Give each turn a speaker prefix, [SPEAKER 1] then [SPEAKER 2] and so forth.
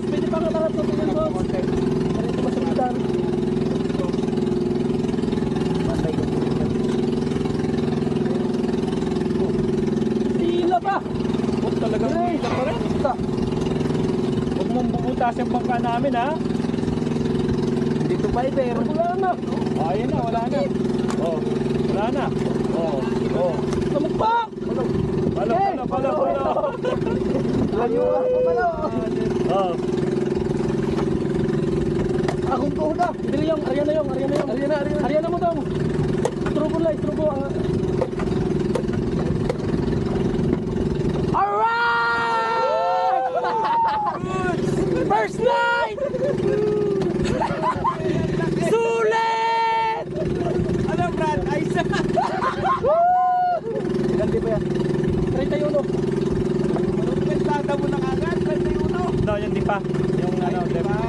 [SPEAKER 1] boss. Pwede pa nga marap natin yan, boss. Ganito masabitan. Sila pa!
[SPEAKER 2] Huwag talagang hila pa rin. Huwag mong bubutas yung bangka namin, ha?
[SPEAKER 3] Dito pa eh,
[SPEAKER 1] Wala na.
[SPEAKER 2] Oh, ayun na, wala na. Oh, wala na. Oh, oh.
[SPEAKER 1] Lamog pa!
[SPEAKER 2] Palo.
[SPEAKER 3] Layo ako pala.
[SPEAKER 2] Oh.
[SPEAKER 3] Akong tuda.
[SPEAKER 1] Bili yung, Ariana yung. Ariana mo daw. Strobo lang, strobo. Alright! First night! Sulit!
[SPEAKER 2] Ano, Brad? Ayos na.
[SPEAKER 3] Gandi pa yan.
[SPEAKER 1] 31.
[SPEAKER 2] Ano, pinagtada mo na kagad? 31. No, yan di pa. Yung ano, left.